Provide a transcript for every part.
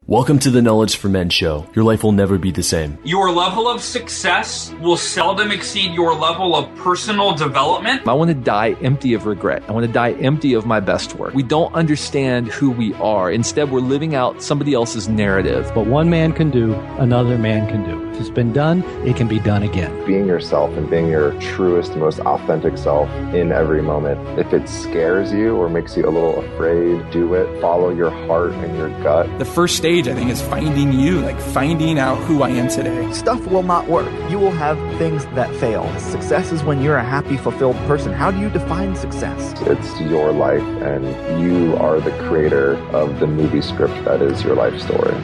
Welcome to the Knowledge for Men show. Your life will never be the same. Your level of success will seldom exceed your level of personal development. I want to die empty of regret. I want to die empty of my best work. We don't understand who we are. Instead, we're living out somebody else's narrative. What one man can do, another man can do. If it's been done, it can be done again. Being yourself and being your truest, most authentic self in every moment. If it scares you or makes you a little afraid, do it. Follow your heart and your gut. The first stage, I think, is finding you, like finding out who I am today. Stuff will not work. You will have things that fail. Success is when you're a happy, fulfilled person. How do you define success? It's your life, and you are the creator of the movie script that is your life story.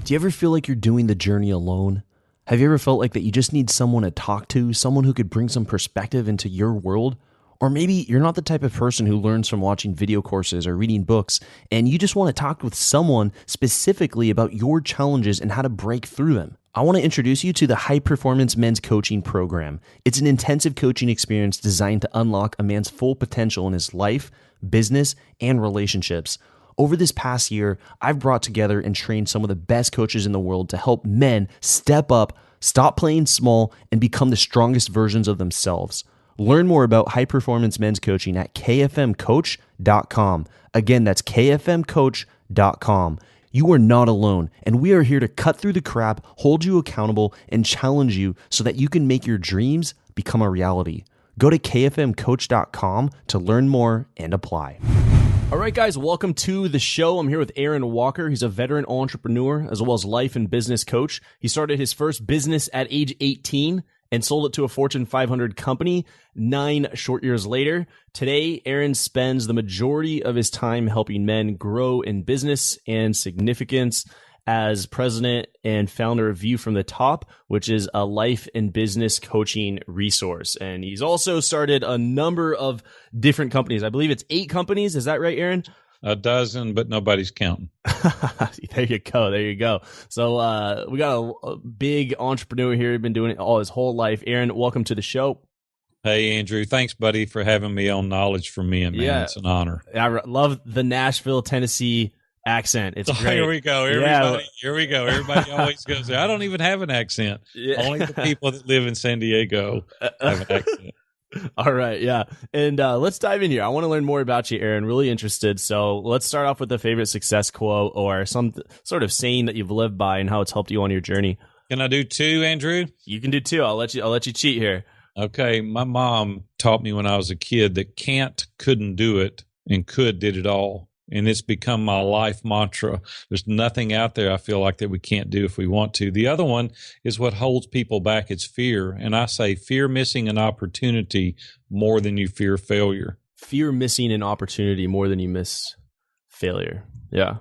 Do you ever feel like you're doing the journey alone? Have you ever felt like that you just need someone to talk to, someone who could bring some perspective into your world? Or maybe you're not the type of person who learns from watching video courses or reading books, and you just want to talk with someone specifically about your challenges and how to break through them. I want to introduce you to the High Performance Men's Coaching Program. It's an intensive coaching experience designed to unlock a man's full potential in his life, business, and relationships. Over this past year, I've brought together and trained some of the best coaches in the world to help men step up, stop playing small, and become the strongest versions of themselves. Learn more about High Performance Men's Coaching at kfmcoach.com. Again, that's kfmcoach.com. You are not alone, and we are here to cut through the crap, hold you accountable, and challenge you so that you can make your dreams become a reality. Go to kfmcoach.com to learn more and apply. All right, guys, welcome to the show. I'm here with Aaron Walker. He's a veteran entrepreneur as well as life and business coach. He started his first business at age 18 and sold it to a Fortune 500 company 9 short years later. Today, Aaron spends the majority of his time helping men grow in business and significance as president and founder of View from the Top, which is a life and business coaching resource. And he's also started a number of different companies. I believe it's 8 companies. Is that right, Aaron? A dozen, but nobody's counting. There you go. There you go. So we got a big entrepreneur here. He's been doing it all his whole life. Aaron, welcome to the show. Hey, Andrew. Thanks, buddy, for having me on Knowledge for Men, man. Yeah. It's an honor. I love the Nashville, Tennessee accent. It's great. Here we go. Here we go. Everybody always goes there. I don't even have an accent. Yeah. Only the people that live in San Diego have an accent. All right, yeah. And let's dive in here. I want to learn more about you, Aaron. Really interested. So let's start off with a favorite success quote or some sort of saying that you've lived by and how it's helped you on your journey. Can I do 2, Andrew? You can do 2. I'll let you cheat here. Okay. My mom taught me when I was a kid that can't couldn't do it and could did it all. And it's become my life mantra. There's nothing out there I feel like that we can't do if we want to. The other one is what holds people back. It's fear. And I say fear missing an opportunity more than you fear failure. Fear missing an opportunity more than you miss failure. Yeah.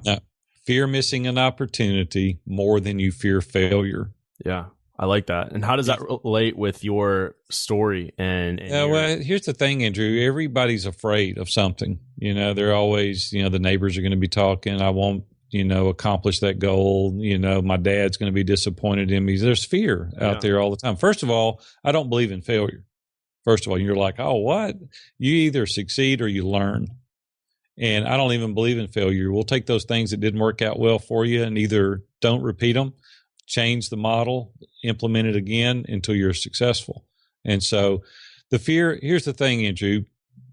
Fear missing an opportunity more than you fear failure. Yeah. I like that. And how does that relate with your story? Well, here's the thing, Andrew. Everybody's afraid of something. You know, they're always, the neighbors are going to be talking. I won't, accomplish that goal. My dad's going to be disappointed in me. There's fear out there all the time. First of all, I don't believe in failure. First of all, you're like, oh, what? You either succeed or you learn. And I don't even believe in failure. We'll take those things that didn't work out well for you and either don't repeat them, change the model, implement it again until you're successful. And so the fear, here's the thing, Andrew,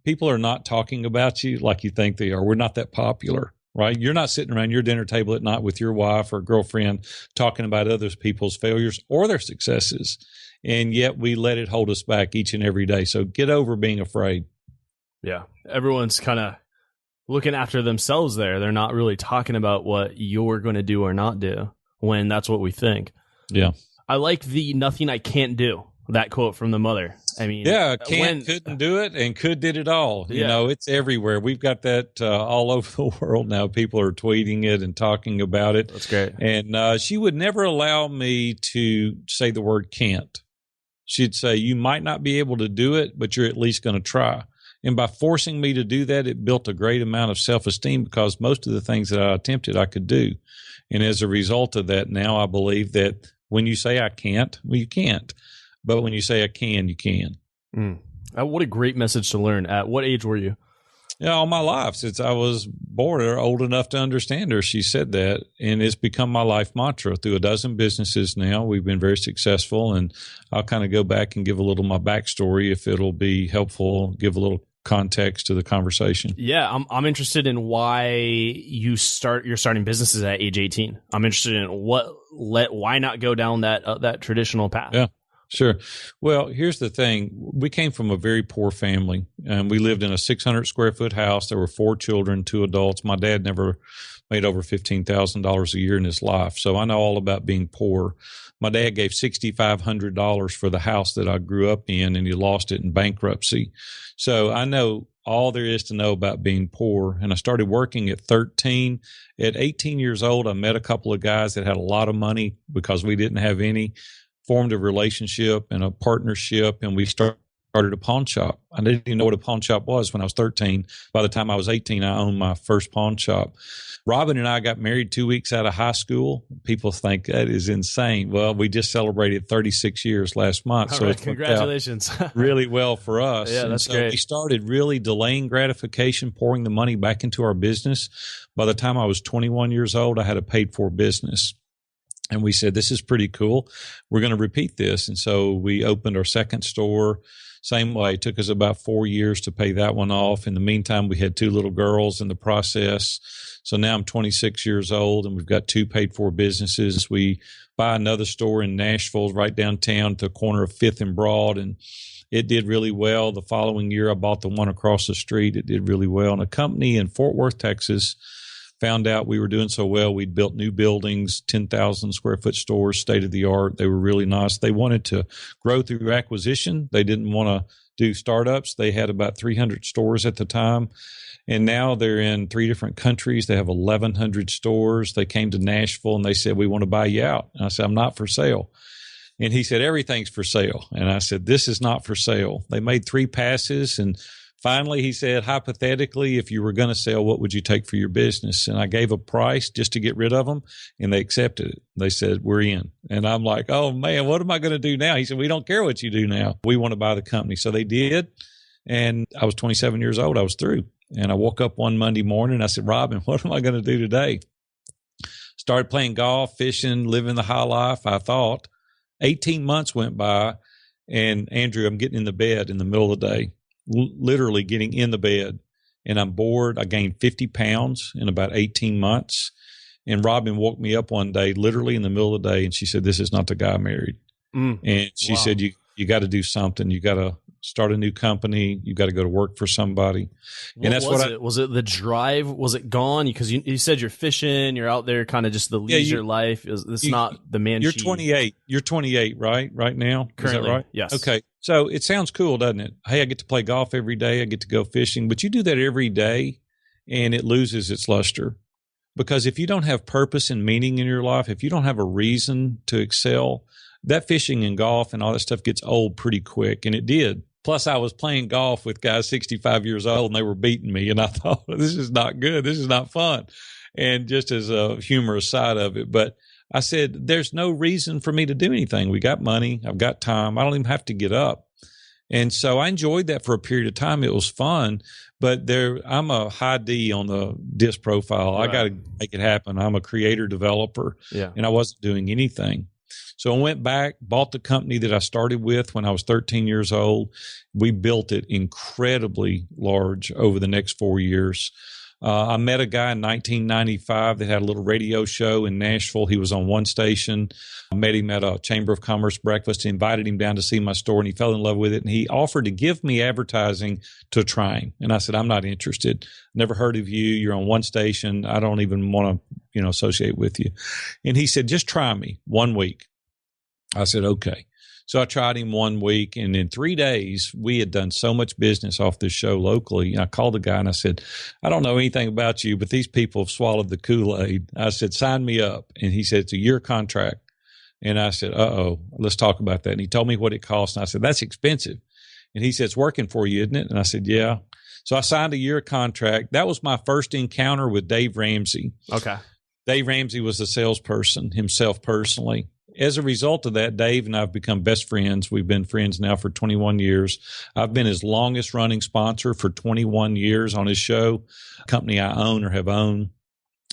people are not talking about you like you think they are. We're not that popular, right? You're not sitting around your dinner table at night with your wife or girlfriend talking about other people's failures or their successes. And yet we let it hold us back each and every day. So get over being afraid. Yeah. Everyone's kind of looking after themselves there. They're not really talking about what you're going to do or not do when that's what we think. Yeah. I like the nothing I can't do, that quote from the mother. I mean, couldn't do it and could did it all. It's everywhere. We've got that all over the world now. People are tweeting it and talking about it. That's great. And she would never allow me to say the word can't. She'd say, you might not be able to do it, but you're at least going to try. And by forcing me to do that, it built a great amount of self-esteem because most of the things that I attempted, I could do. And as a result of that, now I believe that when you say I can't, well, you can't. But when you say I can, you can. What a great message to learn. At what age were you? Yeah, all my life since I was born or old enough to understand her. She said that, and it's become my life mantra through a dozen businesses now. We've been very successful, and I'll kind of go back and give a little my backstory if it'll be helpful, give a little context to the conversation. Yeah, I'm interested in why you're starting businesses at age 18. I'm interested in why not go down that traditional path. Yeah. Sure. Well, here's the thing. We came from a very poor family, and we lived in a 600 square foot house. There were 4 children, 2 adults. My dad never made over $15,000 a year in his life. So I know all about being poor. My dad gave $6,500 for the house that I grew up in, and he lost it in bankruptcy. So I know all there is to know about being poor. And I started working at 13. At 18 years old, I met a couple of guys that had a lot of money because we didn't have any. Formed a relationship and a partnership, and we started a pawn shop. I didn't even know what a pawn shop was when I was 13. By the time I was 18, I owned my first pawn shop. Robin and I got married 2 weeks out of high school. People think that is insane. Well, we just celebrated 36 years last month. All so right, congratulations. really well for us. Yeah, that's great. We started really delaying gratification, pouring the money back into our business. By the time I was 21 years old, I had a paid for business. And we said, this is pretty cool. We're going to repeat this. And so we opened our second store. Same way. It took us about 4 years to pay that one off. In the meantime, we had 2 little girls in the process. So now I'm 26 years old, and we've got 2 paid for businesses. We buy another store in Nashville, right downtown to the corner of 5th and Broad. And it did really well. The following year, I bought the one across the street. It did really well. And a company in Fort Worth, Texas, found out we were doing so well. We'd built new buildings, 10,000 square foot stores, state of the art. They were really nice. They wanted to grow through acquisition. They didn't want to do startups. They had about 300 stores at the time. And now they're in 3 different countries. They have 1,100 stores. They came to Nashville and they said, we want to buy you out. And I said, I'm not for sale. And he said, everything's for sale. And I said, this is not for sale. They made 3 passes, and finally, he said, hypothetically, if you were going to sell, what would you take for your business? And I gave a price just to get rid of them, and they accepted it. They said, we're in. And I'm like, oh, man, what am I going to do now? He said, we don't care what you do now. We want to buy the company. So they did, and I was 27 years old. I was through. And I woke up one Monday morning, and I said, Robin, what am I going to do today? Started playing golf, fishing, living the high life, I thought. 18 months went by, and Andrew, I'm getting in the bed in the middle of the day. Literally getting in the bed, and I'm bored. I gained 50 pounds in about 18 months. And Robin woke me up one day, literally in the middle of the day, and she said, this is not the guy I married. And she said, you got to do something. You got to start a new company. You got to go to work for somebody. And that's what was it the drive? Was it gone? Because you said you're fishing, you're out there kind of just the leisure life. It's not the man. You're 28. You're 28, right? Right now? Currently, is that right? Yes. Okay. So it sounds cool, doesn't it? Hey, I get to play golf every day. I get to go fishing. But you do that every day, and it loses its luster. Because if you don't have purpose and meaning in your life, if you don't have a reason to excel, that fishing and golf and all that stuff gets old pretty quick. And it did. Plus, I was playing golf with guys 65 years old, and they were beating me. And I thought, this is not good. This is not fun. And just as a humorous side of it. But I said, there's no reason for me to do anything. We got money. I've got time. I don't even have to get up. And so I enjoyed that for a period of time. It was fun. But I'm a high D on the DISC profile. Right. I got to make it happen. I'm a creator developer. Yeah. And I wasn't doing anything. So I went back, bought the company that I started with when I was 13 years old. We built it incredibly large over the next 4 years. I met a guy in 1995 that had a little radio show in Nashville. He was on one station. I met him at a Chamber of Commerce breakfast, invited him down to see my store, and he fell in love with it. And he offered to give me advertising to try him. And I said, I'm not interested. Never heard of you. You're on one station. I don't even want to, associate with you. And he said, just try me 1 week. I said, okay. So I tried him 1 week, and in 3 days, we had done so much business off this show locally. And I called the guy and I said, I don't know anything about you, but these people have swallowed the Kool-Aid. I said, sign me up. And he said, it's a year contract. And I said, let's talk about that. And he told me what it cost. And I said, that's expensive. And he said, it's working for you, isn't it? And I said, yeah. So I signed a year contract. That was my first encounter with Dave Ramsey. Okay. Dave Ramsey was the salesperson himself personally. as a result of that, Dave and I have become best friends. We've been friends now for 21 years. I've been his longest running sponsor for 21 years on his show, a company I own or have owned.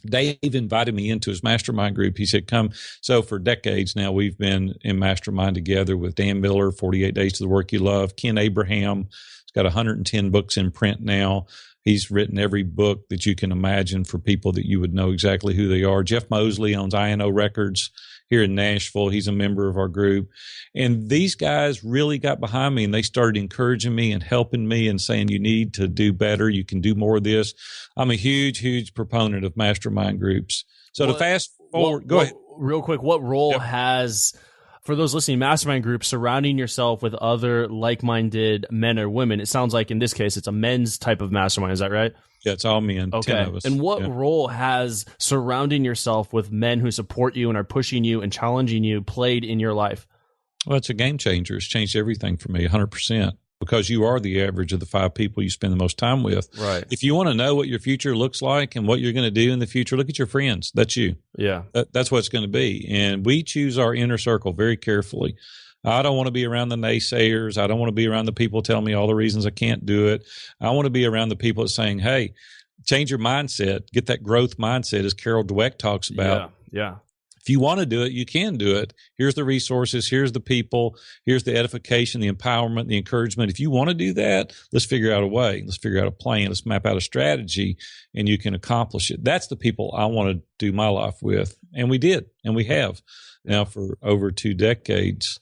Dave invited me into his mastermind group. He said, come. So for decades now, we've been in mastermind together with Dan Miller, 48 Days to the Work You Love, Ken Abraham. He's got 110 books in print now. He's written every book that you can imagine for people that you would know exactly who they are. Jeff Mosley owns INO Records here in Nashville. He's a member of our group. And these guys really got behind me, and they started encouraging me and helping me and saying, you need to do better. You can do more of this. I'm a huge, huge proponent of mastermind groups. So to fast forward, go ahead. Real quick, what role has, for those listening, mastermind groups, surrounding yourself with other like-minded men or women? It sounds like in this case, it's a men's type of mastermind. Is that right? Yeah, it's all men. Okay. 10 of us. And what role has surrounding yourself with men who support you and are pushing you and challenging you played in your life? Well, it's a game changer. It's changed everything for me, 100%, because you are the average of the 5 people you spend the most time with. Right. If you want to know what your future looks like and what you're going to do in the future, look at your friends. That's you. Yeah. That's what it's going to be. And we choose our inner circle very carefully. I don't want to be around the naysayers. I don't want to be around the people telling me all the reasons I can't do it. I want to be around the people saying, hey, change your mindset, get that growth mindset, as Carol Dweck talks about. Yeah. If you want to do it, you can do it. Here's the resources. Here's the people. Here's the edification, the empowerment, the encouragement. If you want to do that, let's figure out a way. Let's figure out a plan. Let's map out a strategy, and you can accomplish it. That's the people I want to do my life with. And we did, and we have now for over 2 decades.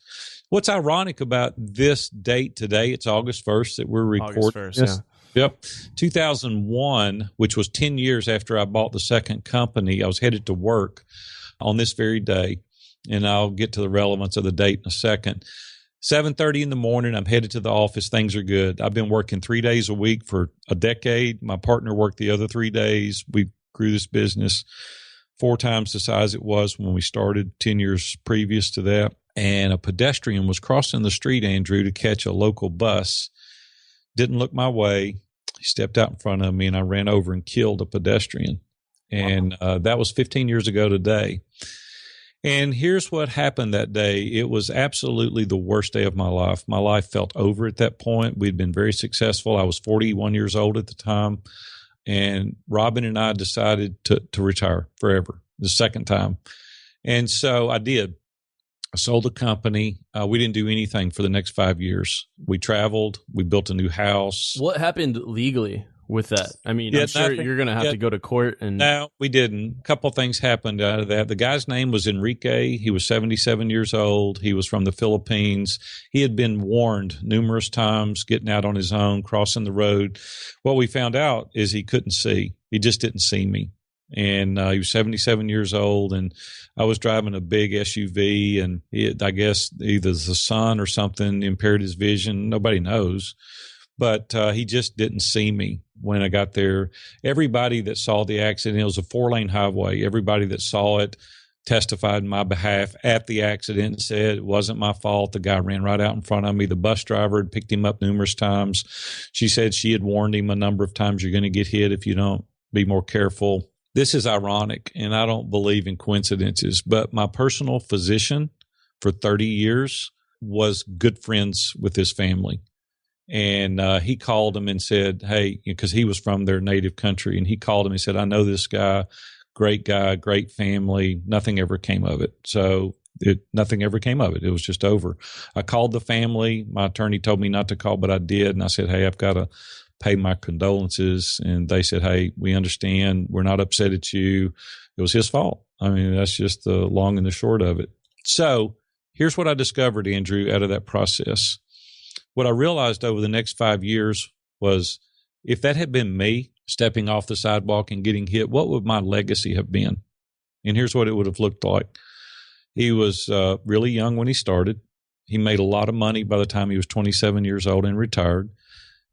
What's ironic about this date today, it's August 1st that we're recording. August 1st, Yep. 2001, which was 10 years after I bought the second company, I was headed to work on this very day, and I'll get to the relevance of the date in a second. 7:30 in the morning, I'm headed to the office. Things are good. I've been working 3 days a week for a decade. My partner worked the other 3 days. We grew this business 4 times the size it was when we started 10 years previous to that. And a pedestrian was crossing the street, Andrew, to catch a local bus. Didn't look my way. He stepped out in front of me, and I ran over and killed a pedestrian. And that was 15 years ago today. And here's what happened that day. It was absolutely the worst day of my life. My life felt over at that point. We'd been very successful. I was 41 years old at the time. And Robin and I decided to retire forever, the second time. And so I did. I sold the company. We didn't do anything for the next 5 years. We traveled. We built a new house. What happened legally with that? I mean, I'm sure you're going to have to go to court. And no, we didn't. A couple of things happened out of that. The guy's name was Enrique. He was 77 years old. He was from the Philippines. He had been warned numerous times getting out on his own, crossing the road. What we found out is he couldn't see. He just didn't see me. And he was 77 years old, and I was driving a big SUV, and I guess either the sun or something impaired his vision. Nobody knows. But he just didn't see me when I got there. Everybody that saw the accident, it was a 4-lane highway. Everybody that saw it testified in my behalf at the accident and said it wasn't my fault. The guy ran right out in front of me. The bus driver had picked him up numerous times. She said she had warned him a number of times, you're going to get hit if you don't be more careful. This is ironic, and I don't believe in coincidences, but my personal physician for 30 years was good friends with his family. And he called him and said, hey, because he was from their native country, and he called him and said, I know this guy, great family. Nothing ever came of it. So nothing ever came of it. It was just over. I called the family. My attorney told me not to call, but I did. And I said, hey, I've got to pay my condolences. And they said, hey, we understand. We're not upset at you. It was his fault. I mean, that's just the long and the short of it. So here's what I discovered, Andrew, out of that process. What I realized over the next 5 years was if that had been me stepping off the sidewalk and getting hit, what would my legacy have been? And here's what it would have looked like. He was really young when he started. He made a lot of money by the time he was 27 years old and retired.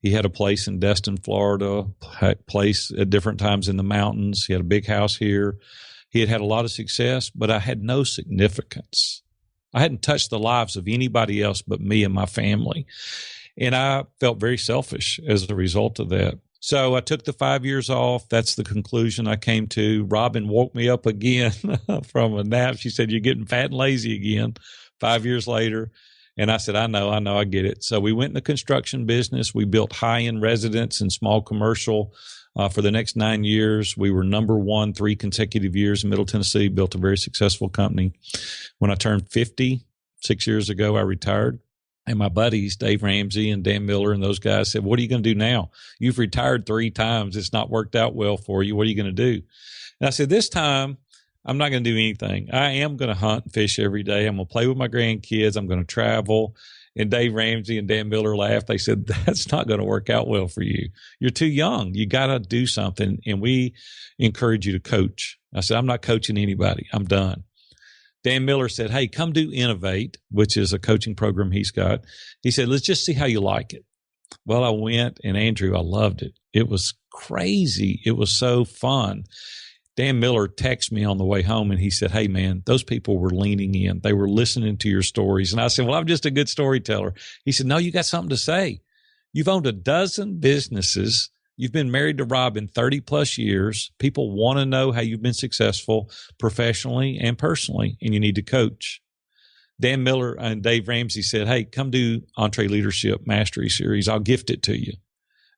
He had a place in Destin, Florida, had a place at different times in the mountains. He had a big house here. He had had a lot of success, but I had no significance. I hadn't touched the lives of anybody else but me and my family. And I felt very selfish as a result of that. So I took the 5 years off. That's the conclusion I came to. Robin woke me up again from a nap. She said, "You're getting fat and lazy again." 5 years later. And I said, I know, I get it. So we went in the construction business. We built high-end residence and small commercial for the next 9 years. We were number one 3 consecutive years in Middle Tennessee, built a very successful company. When I turned 50, 6 years ago, I retired. And my buddies, Dave Ramsey and Dan Miller and those guys said, "What are you going to do now? You've retired 3 times. It's not worked out well for you. What are you going to do?" And I said, this time, I'm not going to do anything. I am going to hunt and fish every day. I'm going to play with my grandkids. I'm going to travel. And Dave Ramsey and Dan Miller laughed. They said, "That's not going to work out well for you. You're too young. You got to do something. And we encourage you to coach." I said, "I'm not coaching anybody. I'm done." Dan Miller said, "Hey, come do Innovate," which is a coaching program he's got. He said, "Let's just see how you like it." Well, I went, and Andrew, I loved it. It was crazy. It was so fun. Dan Miller texted me on the way home, and he said, "Hey, man, those people were leaning in. They were listening to your stories." And I said, "Well, I'm just a good storyteller." He said, "No, you got something to say. You've owned a dozen businesses. You've been married to Robin 30 plus years. People want to know how you've been successful professionally and personally, and you need to coach." Dan Miller and Dave Ramsey said, "Hey, come do Entree Leadership Mastery Series. I'll gift it to you."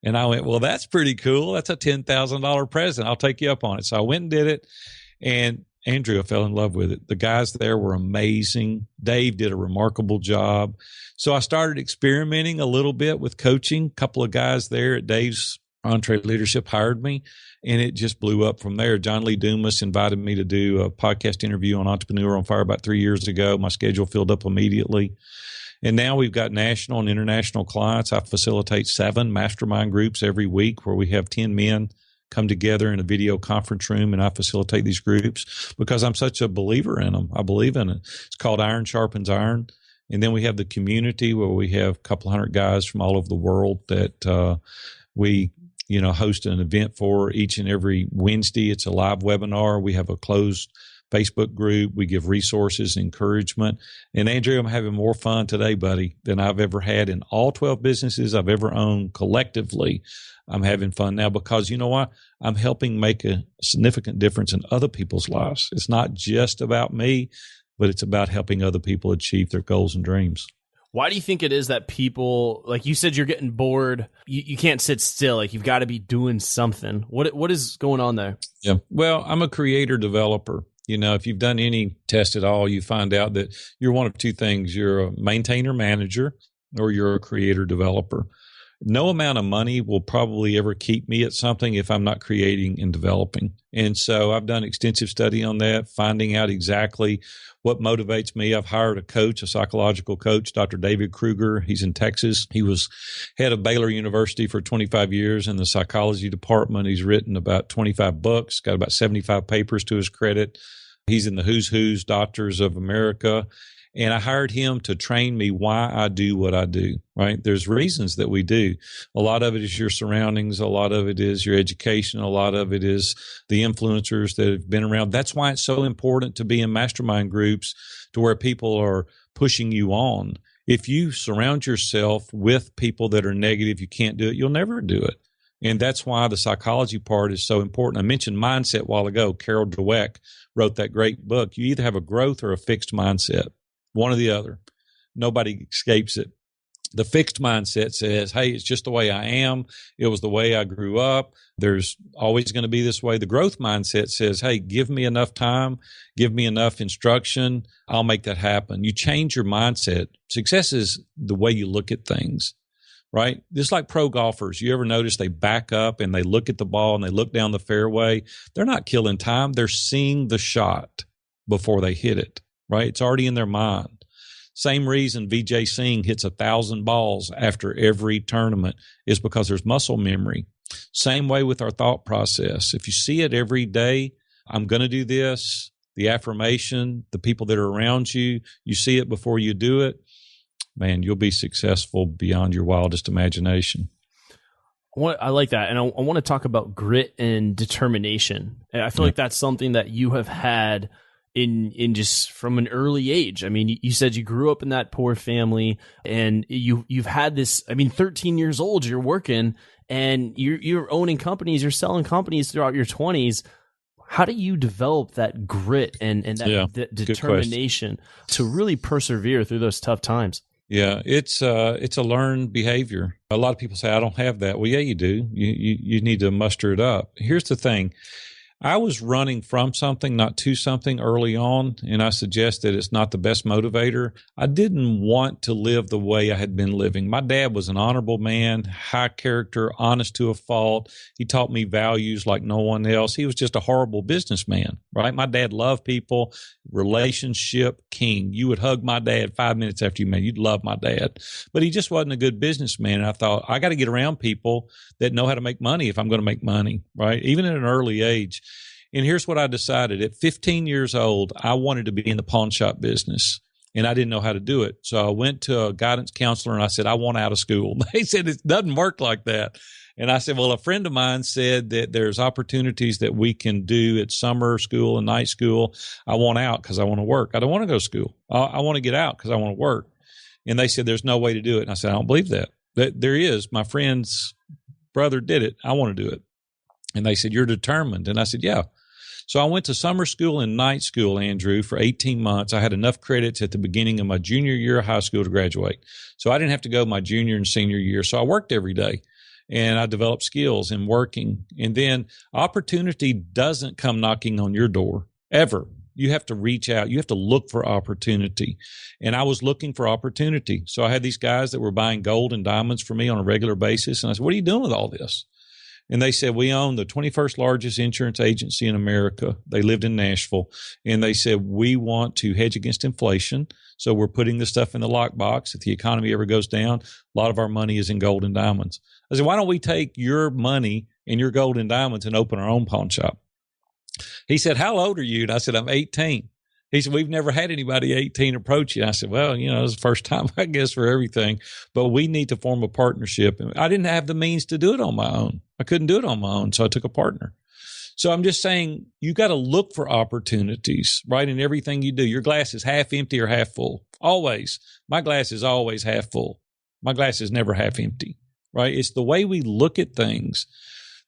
And I went, "Well, that's pretty cool. That's a $10,000 present. I'll take you up on it." So I went and did it. And Andrew, I fell in love with it. The guys there were amazing. Dave did a remarkable job. So I started experimenting a little bit with coaching. A couple of guys there at Dave's Entree Leadership hired me, and it just blew up from there. John Lee Dumas invited me to do a podcast interview on Entrepreneur on Fire about 3 years ago. My schedule filled up immediately. And now we've got national and international clients. I facilitate 7 mastermind groups every week where we have 10 men come together in a video conference room, and I facilitate these groups because I'm such a believer in them. I believe in it. It's called Iron Sharpens Iron. And then we have the community where we have a couple hundred guys from all over the world that we host an event for each and every Wednesday. It's a live webinar. We have a closed Facebook group. We give resources, encouragement. And Andrew, I'm having more fun today, buddy, than I've ever had in all 12 businesses I've ever owned collectively. I'm having fun now because you know what? I'm helping make a significant difference in other people's lives. It's not just about me, but it's about helping other people achieve their goals and dreams. Why do you think it is that people, like you said, you're getting bored? You can't sit still. Like you've got to be doing something. What is going on there? Yeah. Well, I'm a creator developer. If you've done any test at all, you find out that you're one of 2 things. You're a maintainer manager or you're a creator developer. No amount of money will probably ever keep me at something if I'm not creating and developing. And so I've done extensive study on that, finding out exactly what motivates me. I've hired a coach, a psychological coach, Dr. David Kruger. He's in Texas. He was head of Baylor University for 25 years in the psychology department. He's written about 25 books, got about 75 papers to his credit. He's in the Who's Who's Doctors of America. And I hired him to train me why I do what I do, right? There's reasons that we do. A lot of it is your surroundings. A lot of it is your education. A lot of it is the influencers that have been around. That's why it's so important to be in mastermind groups to where people are pushing you on. If you surround yourself with people that are negative, you can't do it, you'll never do it. And that's why the psychology part is so important. I mentioned mindset a while ago. Carol Dweck wrote that great book. You either have a growth or a fixed mindset. One or the other. Nobody escapes it. The fixed mindset says, hey, it's just the way I am. It was the way I grew up. There's always going to be this way. The growth mindset says, hey, give me enough time, give me enough instruction. I'll make that happen. You change your mindset. Success is the way you look at things, right? Just like pro golfers. You ever notice they back up and they look at the ball and they look down the fairway? They're not killing time. They're seeing the shot before they hit it. Right? It's already in their mind. Same reason Vijay Singh hits 1,000 balls after every tournament is because there's muscle memory. Same way with our thought process. If you see it every day, I'm going to do this, the affirmation, the people that are around you, you see it before you do it, man, you'll be successful beyond your wildest imagination. I like that. And I want to talk about grit and determination. And I feel like that's something that you have had in just from an early age. I mean, you said you grew up in that poor family and you've had this, 13 years old, you're working and you're owning companies, you're selling companies throughout your 20s. How do you develop that grit and that determination to really persevere through those tough times? Yeah, it's a learned behavior. A lot of people say, I don't have that. Well, yeah, you do. You need to muster it up. Here's the thing. I was running from something, not to something early on, and I suggest that it's not the best motivator. I didn't want to live the way I had been living. My dad was an honorable man, high character, honest to a fault. He taught me values like no one else. He was just a horrible businessman, right? My dad loved people, relationship king. You would hug my dad 5 minutes after you met. You'd love my dad. But he just wasn't a good businessman. And I thought, I got to get around people that know how to make money if I'm going to make money, right? Even at an early age. And here's what I decided. At 15 years old, I wanted to be in the pawn shop business, and I didn't know how to do it. So I went to a guidance counselor, and I said, I want out of school. They said, it doesn't work like that. And I said, well, a friend of mine said that there's opportunities that we can do at summer school and night school. I want out because I want to work. I don't want to go to school. I want to get out because I want to work. And they said, there's no way to do it. And I said, I don't believe that. There is. My friend's brother did it. I want to do it. And they said, you're determined. And I said, yeah. So I went to summer school and night school, Andrew, for 18 months. I had enough credits at the beginning of my junior year of high school to graduate. So I didn't have to go my junior and senior year. So I worked every day, and I developed skills in working. And then opportunity doesn't come knocking on your door ever. You have to reach out. You have to look for opportunity. And I was looking for opportunity. So I had these guys that were buying gold and diamonds for me on a regular basis. And I said, what are you doing with all this? And they said, we own the 21st largest insurance agency in America. They lived in Nashville. And they said, we want to hedge against inflation. So we're putting the stuff in the lockbox. If the economy ever goes down, a lot of our money is in gold and diamonds. I said, why don't we take your money and your gold and diamonds and open our own pawn shop? He said, how old are you? And I said, I'm 18. He said, we've never had anybody 18 approach you. I said, well, it's the first time, I guess, for everything, but we need to form a partnership. And I didn't have the means to do it on my own. I couldn't do it on my own. So I took a partner. So I'm just saying, you got to look for opportunities, right? In everything you do. Your glass is half empty or half full. Always. My glass is always half full. My glass is never half empty, right? It's the way we look at things.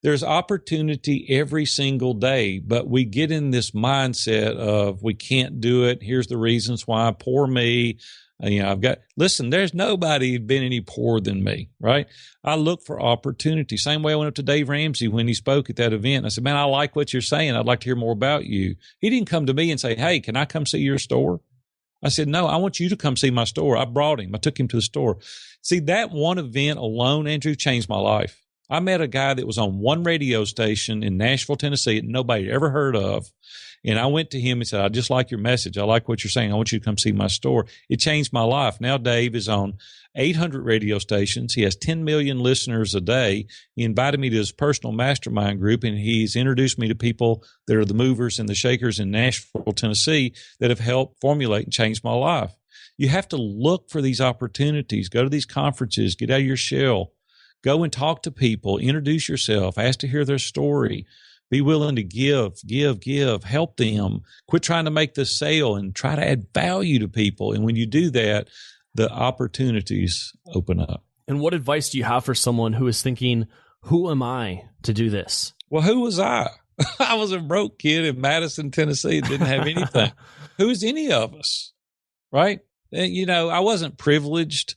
There's opportunity every single day, but we get in this mindset of we can't do it. Here's the reasons why. Poor me. Listen, there's nobody been any poorer than me, right? I look for opportunity. Same way I went up to Dave Ramsey when he spoke at that event. I said, man, I like what you're saying. I'd like to hear more about you. He didn't come to me and say, hey, can I come see your store? I said, no, I want you to come see my store. I brought him. I took him to the store. See, that one event alone, Andrew, changed my life. I met a guy that was on one radio station in Nashville, Tennessee that nobody ever heard of. And I went to him and said, I just like your message. I like what you're saying. I want you to come see my store. It changed my life. Now Dave is on 800 radio stations. He has 10 million listeners a day. He invited me to his personal mastermind group, and he's introduced me to people that are the movers and the shakers in Nashville, Tennessee that have helped formulate and change my life. You have to look for these opportunities. Go to these conferences. Get out of your shell. Go and talk to people, introduce yourself, ask to hear their story, be willing to give, help them, quit trying to make the sale and try to add value to people. And when you do that, the opportunities open up. And what advice do you have for someone who is thinking, who am I to do this? Well, who was I? I was a broke kid in Madison, Tennessee, that didn't have anything. Who's any of us, right? And, I wasn't privileged.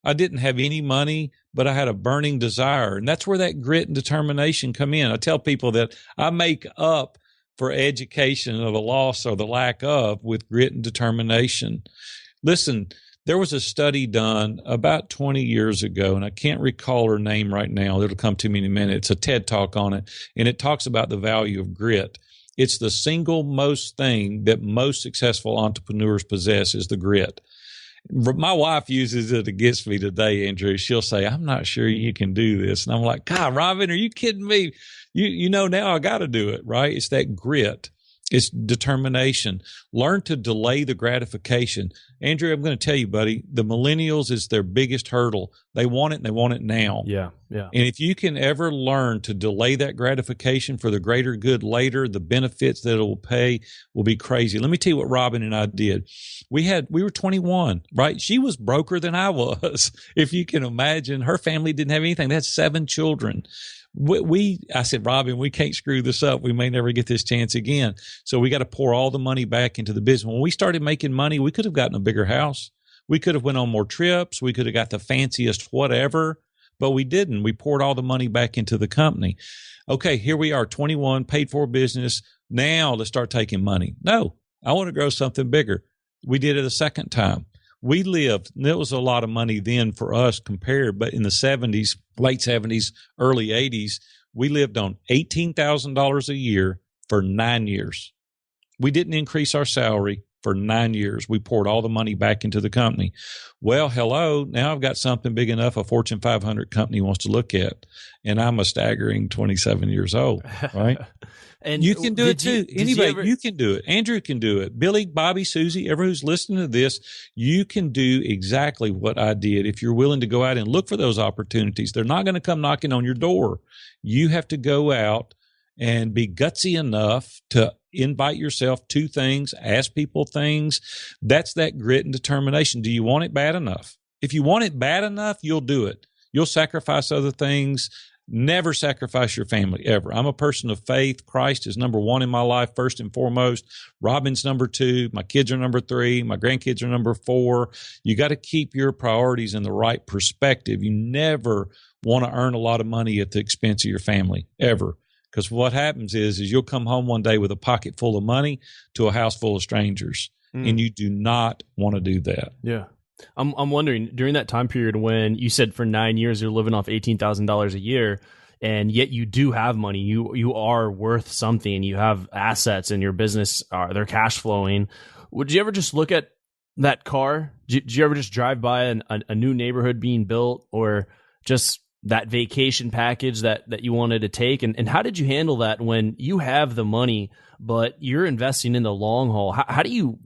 I didn't have any money, but I had a burning desire. And that's where that grit and determination come in. I tell people that I make up for education of the loss or the lack of with grit and determination. Listen, there was a study done about 20 years ago, and I can't recall her name right now. It'll come to me in a minute. It's a TED Talk on it, and it talks about the value of grit. It's the single most thing that most successful entrepreneurs possess is the grit. My wife uses it against me today, Andrew. She'll say, I'm not sure you can do this. And I'm like, God, Robin, are you kidding me? Now I got to do it, right? It's that grit. It's determination. Learn to delay the gratification. Andrew, I'm going to tell you, buddy, the millennials is their biggest hurdle. They want it and they want it now. Yeah. And if you can ever learn to delay that gratification for the greater good later, the benefits that it will pay will be crazy. Let me tell you what Robin and I did. We were 21, right? She was broker than I was. If you can imagine, her family didn't have anything. They had 7 children. I said, Robin, we can't screw this up. We may never get this chance again. So we got to pour all the money back into the business. When we started making money, we could have gotten a bigger house. We could have went on more trips. We could have got the fanciest whatever, but we didn't. We poured all the money back into the company. Okay, here we are, 21, paid for business. Now let's start taking money. No, I want to grow something bigger. We did it a second time. We lived, and it was a lot of money then for us compared, but in the 70s, late 70s, early 80s, we lived on $18,000 a year for 9 years. We didn't increase our salary for 9 years. We poured all the money back into the company. Well, hello, now I've got something big enough a Fortune 500 company wants to look at, and I'm a staggering 27 years old, right? And you can do it too. Anybody, you can do it. Andrew can do it. Billy, Bobby, Susie, everyone who's listening to this, you can do exactly what I did if you're willing to go out and look for those opportunities. They're not going to come knocking on your door. You have to go out and be gutsy enough to invite yourself to things, ask people things. That's that grit and determination. Do you want it bad enough? If you want it bad enough, you'll do it. You'll sacrifice other things. Never sacrifice your family, ever. I'm a person of faith. Christ is number 1 in my life, first and foremost. Robin's number 2. My kids are number 3. My grandkids are number 4. You got to keep your priorities in the right perspective. You never want to earn a lot of money at the expense of your family, ever. Because what happens is you'll come home one day with a pocket full of money to a house full of strangers, and you do not want to do that. Yeah. I'm wondering, during that time period when you said for 9 years you're living off $18,000 a year, and yet you do have money, you are worth something, you have assets in your business, they're cash flowing. Would you ever just look at that car? Did you ever just drive by a new neighborhood being built, or just that vacation package that you wanted to take? And how did you handle that when you have the money, but you're investing in the long haul? How do you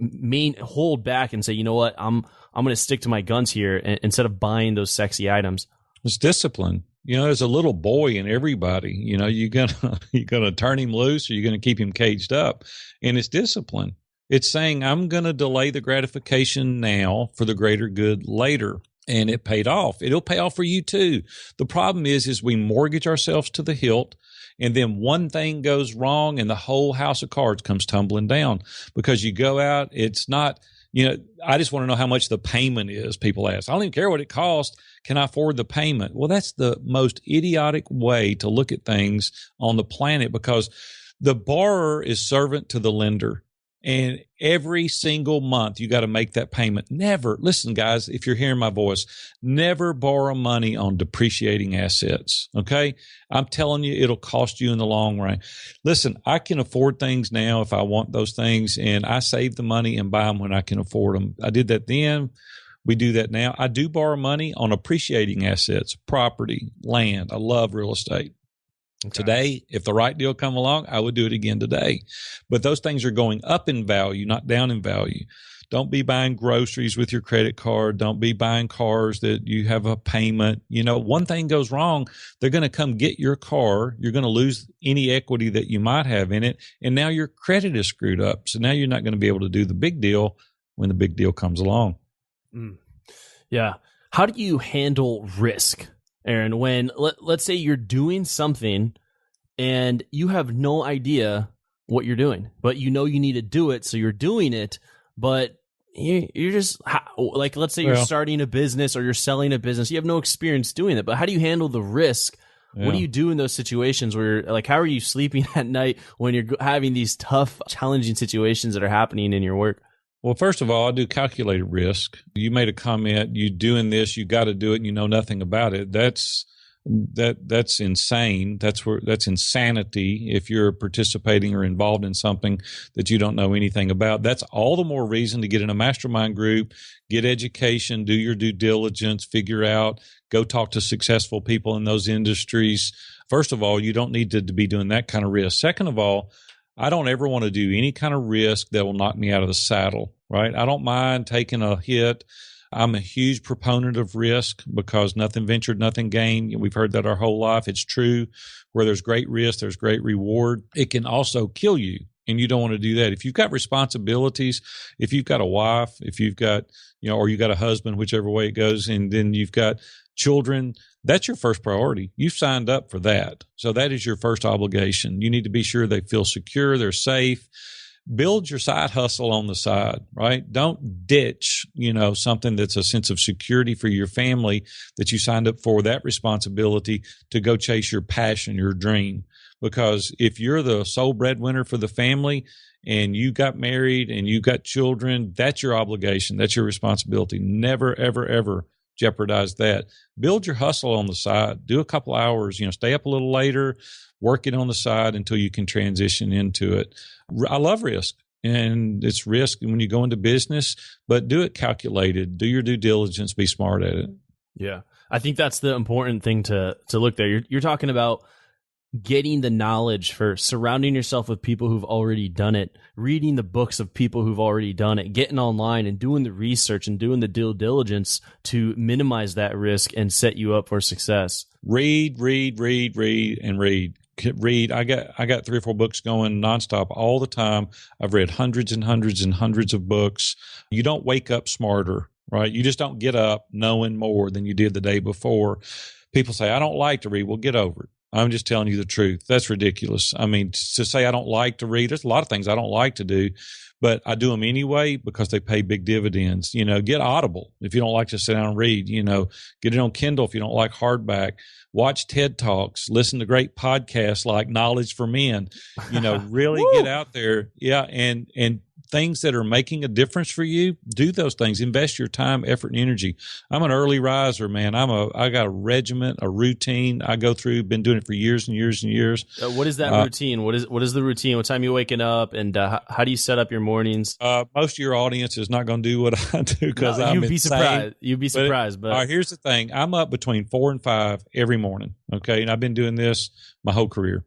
hold back and say, you know what, I'm going to stick to my guns here instead of buying those sexy items? It's discipline. You know, there's a little boy in everybody. You know, you're gonna turn him loose, or you're gonna keep him caged up, and it's discipline. It's saying I'm gonna delay the gratification now for the greater good later. And it paid off. It'll pay off for you too. The problem is we mortgage ourselves to the hilt, and then one thing goes wrong and the whole house of cards comes tumbling down because you go out. It's not, I just want to know how much the payment is. People ask, I don't even care what it costs. Can I afford the payment? Well, that's the most idiotic way to look at things on the planet, because the borrower is servant to the lender. And every single month, you got to make that payment. Never, listen, guys, if you're hearing my voice, never borrow money on depreciating assets, okay? I'm telling you, it'll cost you in the long run. Listen, I can afford things now if I want those things, and I save the money and buy them when I can afford them. I did that then. We do that now. I do borrow money on appreciating assets, property, land. I love real estate. Okay. Today, if the right deal come along, I would do it again today. But those things are going up in value, not down in value. Don't be buying groceries with your credit card. Don't be buying cars that you have a payment. One thing goes wrong, they're going to come get your car. You're going to lose any equity that you might have in it. And now your credit is screwed up. So now you're not going to be able to do the big deal when the big deal comes along. Yeah. How do you handle risk, Aaron, when let's say you're doing something and you have no idea what you're doing, but you know you need to do it, so you're doing it, but you're just like, let's say you're starting a business or you're selling a business, you have no experience doing it, but how do you handle the risk? Yeah. What do you do in those situations where you're like, how are you sleeping at night when you're having these tough, challenging situations that are happening in your work? Well, first of all, I do calculated risk. You made a comment, you doing this, you got to do it, and you know nothing about it. That's insane. That's insanity if you're participating or involved in something that you don't know anything about. That's all the more reason to get in a mastermind group, get education, do your due diligence, figure out, go talk to successful people in those industries. First of all, you don't need to be doing that kind of risk. Second of all, I don't ever want to do any kind of risk that will knock me out of the saddle, right? I don't mind taking a hit. I'm a huge proponent of risk because nothing ventured, nothing gained. We've heard that our whole life. It's true. Where there's great risk, there's great reward. It can also kill you, and you don't want to do that. If you've got responsibilities, if you've got a wife, if you've got, or you got a husband, whichever way it goes, and then you've got children, that's your first priority. You've signed up for that. So that is your first obligation. You need to be sure they feel secure, they're safe. Build your side hustle on the side, right? Don't ditch, something that's a sense of security for your family that you signed up for, that responsibility to go chase your passion, your dream. Because if you're the sole breadwinner for the family and you got married and you got children, that's your obligation. That's your responsibility. Never, ever, ever jeopardize that. Build your hustle on the side. Do a couple hours, stay up a little later, work it on the side until you can transition into it. I love risk, and it's risk when you go into business, but do it calculated. Do your due diligence. Be smart at it. Yeah. I think that's the important thing to look there. You're talking about getting the knowledge first, surrounding yourself with people who've already done it, reading the books of people who've already done it, getting online and doing the research and doing the due diligence to minimize that risk and set you up for success. Read. I got 3 or 4 books going nonstop all the time. I've read hundreds and hundreds and hundreds of books. You don't wake up smarter, right? You just don't get up knowing more than you did the day before. People say, I don't like to read. Well, get over it. I'm just telling you the truth. That's ridiculous. I mean, to say I don't like to read, there's a lot of things I don't like to do, but I do them anyway because they pay big dividends. Get Audible if you don't like to sit down and read. Get it on Kindle if you don't like hardback. Watch TED Talks. Listen to great podcasts like Knowledge for Men. Really get out there. Yeah, and things that are making a difference for you, do those things. Invest your time, effort, and energy. I'm an early riser, man. I got a regiment, a routine I go through. Been doing it for years and years and years. What is that routine? What is the routine? What time are you waking up, and how do you set up your mornings? Most of your audience is not going to do what I do because I'm insane. Surprised. You'd be surprised. But all right, here's the thing. I'm up between 4 and 5 every morning. Okay, and I've been doing this my whole career.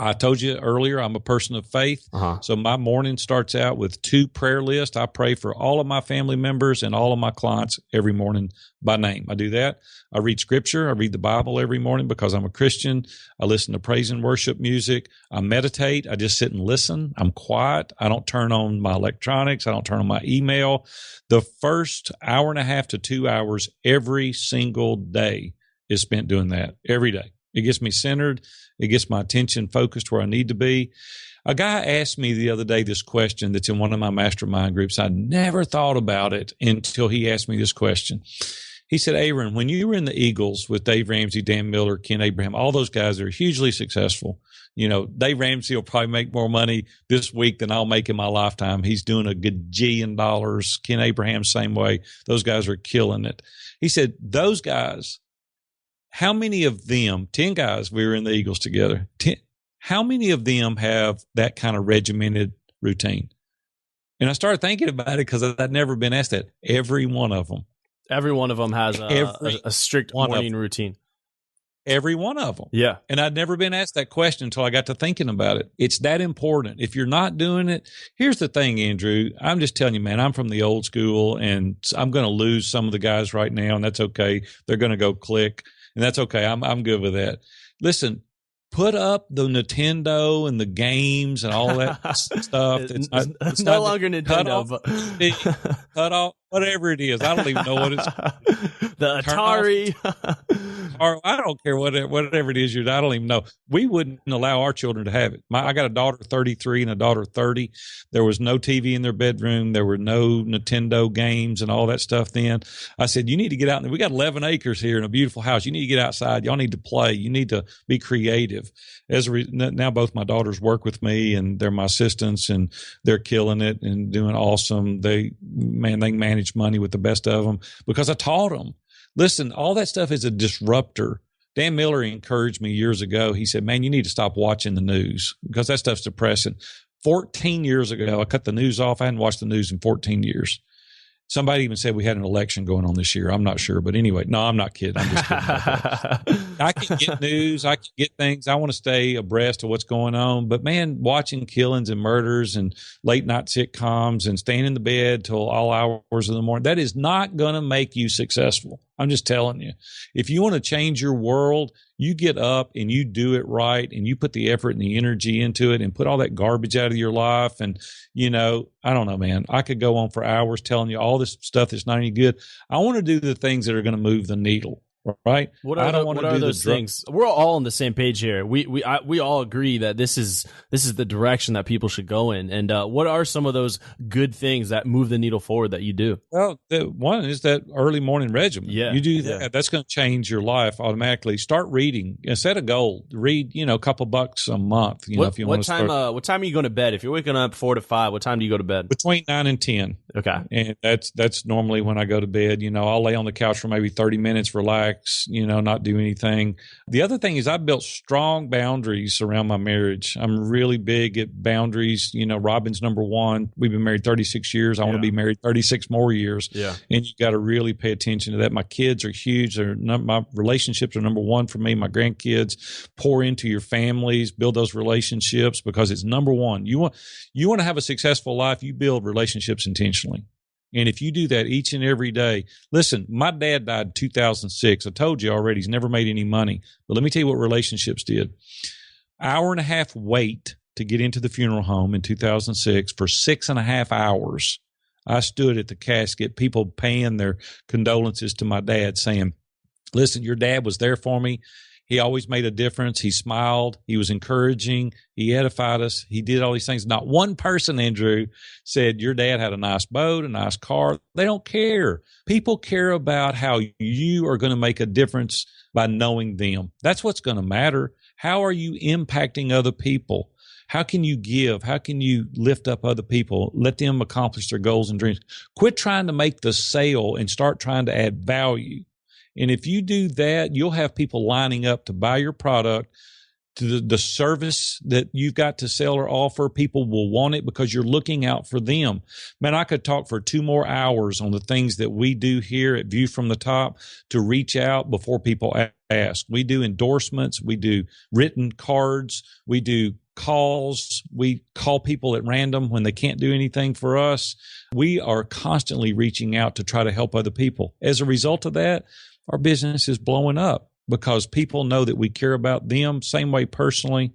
I told you earlier, I'm a person of faith. So my morning starts out with 2 prayer lists. I pray for all of my family members and all of my clients every morning by name. I do that. I read scripture. I read the Bible every morning because I'm a Christian. I listen to praise and worship music. I meditate. I just sit and listen. I'm quiet. I don't turn on my electronics. I don't turn on my email. The first hour and a half to 2 hours every single day is spent doing that every day. It gets me centered. It gets my attention focused where I need to be. A guy asked me the other day this question that's in one of my mastermind groups. I never thought about it until he asked me this question. He said, Aaron, when you were in the Eagles with Dave Ramsey, Dan Miller, Ken Abraham, all those guys are hugely successful. Dave Ramsey will probably make more money this week than I'll make in my lifetime. He's doing a gajillion dollars. Ken Abraham, same way. Those guys are killing it. He said, those guys, how many of them, 10 guys, we were in the Eagles together, how many of them have that kind of regimented routine? And I started thinking about it because I'd never been asked that. Every one of them. Every one of them has a strict morning routine. Every one of them. Yeah. And I'd never been asked that question until I got to thinking about it. It's that important. If you're not doing it, here's the thing, Andrew. I'm just telling you, man, I'm from the old school, and I'm going to lose some of the guys right now, and that's okay. They're going to go click. And that's okay. I'm good with that. Listen, put up the Nintendo and the games and all that stuff. It's no longer Nintendo. Cut off whatever it is. I don't even know what it's the Atari. Or I don't care whatever it is. I don't even know. We wouldn't allow our children to have it. I got a daughter 33 and a daughter 30. There was no TV in their bedroom. There were no Nintendo games and all that stuff then. I said, you need to get out. We got 11 acres here in a beautiful house. You need to get outside. Y'all need to play. You need to be creative. Now both my daughters work with me, and they're my assistants, and they're killing it and doing awesome. They manage money with the best of them because I taught them. Listen, all that stuff is a disruptor. Dan Miller encouraged me years ago. He said, man, you need to stop watching the news because that stuff's depressing. 14 years ago, I cut the news off. I hadn't watched the news in 14 years. Somebody even said we had an election going on this year. I'm not sure. But anyway, no, I'm not kidding. I'm just kidding about that. I can get news. I can get things. I want to stay abreast of what's going on. But, man, watching killings and murders and late-night sitcoms and staying in the bed till all hours of the morning, that is not going to make you successful. I'm just telling you. If you want to change your world, you get up and you do it right and you put the effort and the energy into it and put all that garbage out of your life. And, you know, I don't know, man, I could go on for hours telling you all this stuff that's not any good. I want to do the things that are going to move the needle. Right. What are those things? We're all on the same page here. We all agree that this is the direction that people should go in. And what are some of those good things that move the needle forward that you do? Well, one is that early morning regimen. Yeah, you do that. Yeah. That's going to change your life automatically. Start reading. Set a goal. Read, a couple bucks a month. If you want to start. What time are you going to bed? If you're waking up 4 to 5, what time do you go to bed? Between 9 and 10. Okay. And that's normally when I go to bed. I'll lay on the couch for maybe 30 minutes, relax, not do anything. The other thing is I built strong boundaries around my marriage. I'm really big at boundaries. Robin's number one. We've been married 36 years. I want to be married 36 more years. Yeah. And you got to really pay attention to that. My kids are huge. My relationships are number one for me. My grandkids. Pour into your families, build those relationships because it's number one. You want to have a successful life. You build relationships intentionally. And if you do that each and every day, listen, my dad died in 2006. I told you already, he's never made any money. But let me tell you what relationships did. Hour and a half wait to get into the funeral home in 2006 for 6.5 hours. I stood at the casket, people paying their condolences to my dad saying, listen, your dad was there for me. He always made a difference. He smiled. He was encouraging. He edified us. He did all these things. Not one person, Andrew, said your dad had a nice boat, a nice car. They don't care. People care about how you are going to make a difference by knowing them. That's what's going to matter. How are you impacting other people? How can you give? How can you lift up other people? Let them accomplish their goals and dreams. Quit trying to make the sale and start trying to add value. And if you do that, you'll have people lining up to buy your product, to the service that you've got to sell or offer. People will want it because you're looking out for them. Man, I could talk for 2 more hours on the things that we do here at View from the Top to reach out before people ask. We do endorsements. We do written cards. We do calls. We call people at random when they can't do anything for us. We are constantly reaching out to try to help other people. As a result of that, our business is blowing up because people know that we care about them, same way personally,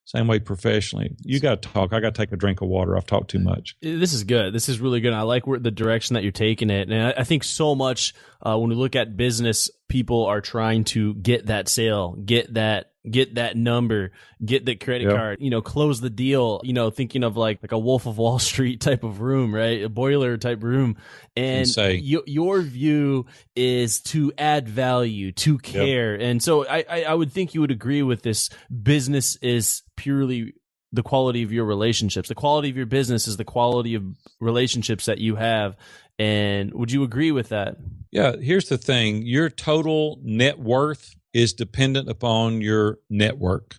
same way professionally. You got to talk. I got to take a drink of water. I've talked too much. This is good. This is really good. I like the direction that you're taking it. And I think so much when we look at business, people are trying to get that sale, get that number, get the credit card, close the deal, thinking of like a Wolf of Wall Street type of room, right? A boiler type room. And your view is to add value, to care. And so I would think you would agree with this. Business is purely the quality of your relationships. The quality of your business is the quality of relationships that you have. And would you agree with that? Yeah. Here's the thing. Your total net worth is dependent upon your network.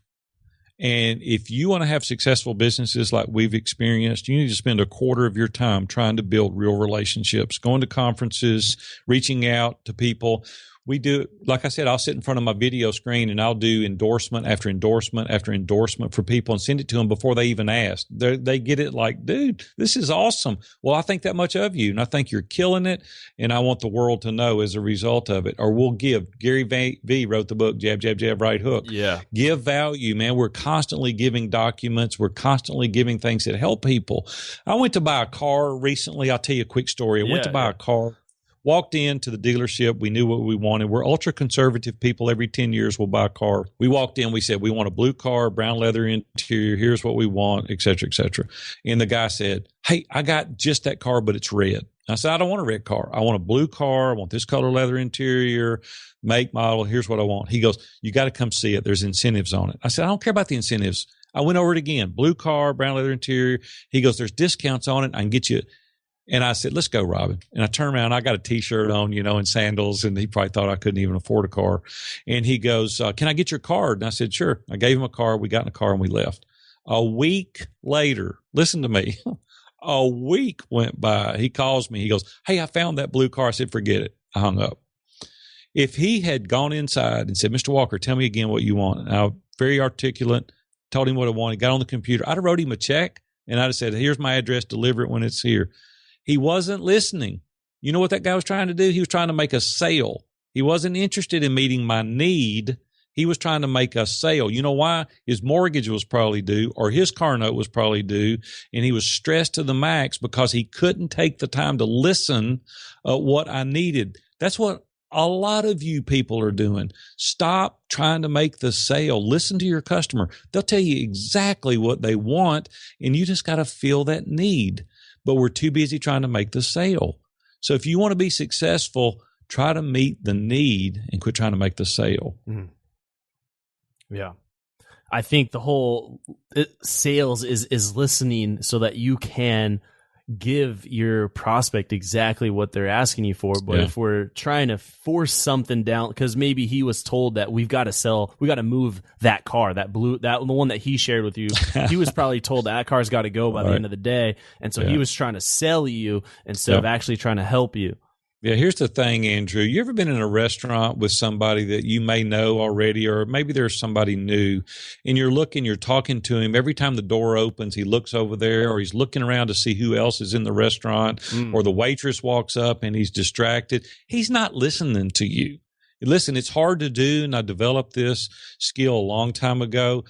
And if you want to have successful businesses like we've experienced, you need to spend a quarter of your time trying to build real relationships, going to conferences, reaching out to people. We do, like I said, I'll sit in front of my video screen and I'll do endorsement after endorsement after endorsement for people and send it to them before they even ask. They get it like, dude, this is awesome. Well, I think that much of you and I think you're killing it. And I want the world to know as a result of it. Or we'll give. Gary V wrote the book, Jab, Jab, Jab, Right Hook. Yeah. Give value, man. We're constantly giving documents. We're constantly giving things that help people. I went to buy a car recently. I'll tell you a quick story. I went to buy a car. Walked into the dealership. We knew what we wanted. We're ultra conservative people. Every 10 years, we'll buy a car. We walked in. We said, we want a blue car, brown leather interior. Here's what we want, et cetera, et cetera. And the guy said, hey, I got just that car, but it's red. I said, I don't want a red car. I want a blue car. I want this color leather interior, make, model. Here's what I want. He goes, you got to come see it. There's incentives on it. I said, I don't care about the incentives. I went over it again. Blue car, brown leather interior. He goes, there's discounts on it. I can get you. And I said, let's go, Robin. And I turned around. I got a T-shirt on, and sandals. And he probably thought I couldn't even afford a car. And he goes, can I get your card? And I said, sure. I gave him a card. We got in a car and we left. A week later, listen to me. a week went by. He calls me. He goes, hey, I found that blue car. I said, forget it. I hung up. If he had gone inside and said, Mr. Walker, tell me again what you want. And I was very articulate, told him what I wanted, got on the computer. I'd have wrote him a check, and I'd have said, here's my address, deliver it when it's here. He wasn't listening. You know what that guy was trying to do? He was trying to make a sale. He wasn't interested in meeting my need. He was trying to make a sale. You know why? His mortgage was probably due, or his car note was probably due, and he was stressed to the max because he couldn't take the time to listen what I needed. That's what a lot of you people are doing. Stop trying to make the sale. Listen to your customer. They'll tell you exactly what they want, and you just got to feel that need. But we're too busy trying to make the sale. So if you want to be successful, try to meet the need and quit trying to make the sale. Mm. Yeah. I think the whole sales is listening so that you can give your prospect exactly what they're asking you for. But if we're trying to force something down, because maybe he was told that we've got to move that car, the one that he shared with you, he was probably told that car's got to go by the end of the day. And so he was trying to sell you instead of actually trying to help you. Yeah, here's the thing, Andrew. You ever been in a restaurant with somebody that you may know already, or maybe there's somebody new, and you're talking to him. Every time the door opens, he looks over there, or he's looking around to see who else is in the restaurant, or the waitress walks up and he's distracted. He's not listening to you. Listen, it's hard to do, and I developed this skill a long time ago.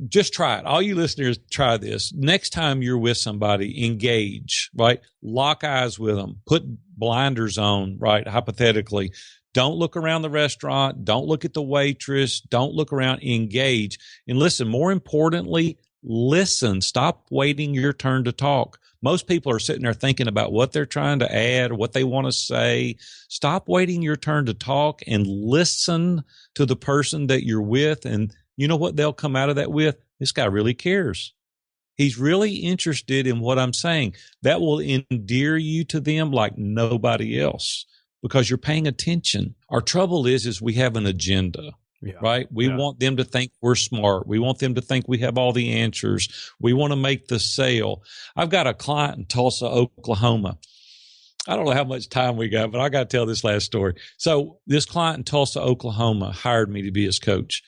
Just try it. All you listeners, try this. Next time you're with somebody, engage, right? Lock eyes with them. Put blinders on, right? Hypothetically. Don't look around the restaurant. Don't look at the waitress. Don't look around. Engage. And listen, more importantly, listen. Stop waiting your turn to talk. Most people are sitting there thinking about what they're trying to add, what they want to say. Stop waiting your turn to talk and listen to the person that you're with. And you know what they'll come out of that with? This guy really cares. He's really interested in what I'm saying. That will endear you to them like nobody else because you're paying attention. Our trouble is we have an agenda, right? We want them to think we're smart. We want them to think we have all the answers. We want to make the sale. I've got a client in Tulsa, Oklahoma. I don't know how much time we got, but I got to tell this last story. So this client in Tulsa, Oklahoma hired me to be his coach.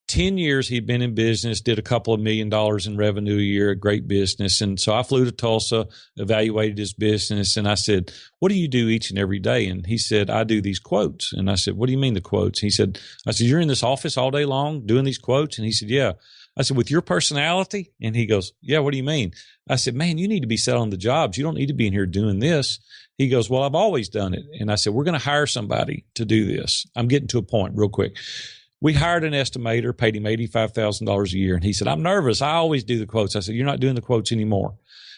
10 years he'd been in business, did a couple of $1 million in revenue a year, a great business. And so I flew to Tulsa, evaluated his business, and I said, what do you do each and every day? And he said, I do these quotes. And I said, what do you mean the quotes? He said, you're in this office all day long doing these quotes? And he said, yeah. I said, with your personality? And he goes, yeah, what do you mean? I said, man, you need to be selling the jobs. You don't need to be in here doing this. He goes, well, I've always done it. And I said, we're going to hire somebody to do this. I'm getting to a point real quick. We hired an estimator, paid him $85,000 a year. And he said, I'm nervous. I always do the quotes. I said, you're not doing the quotes anymore.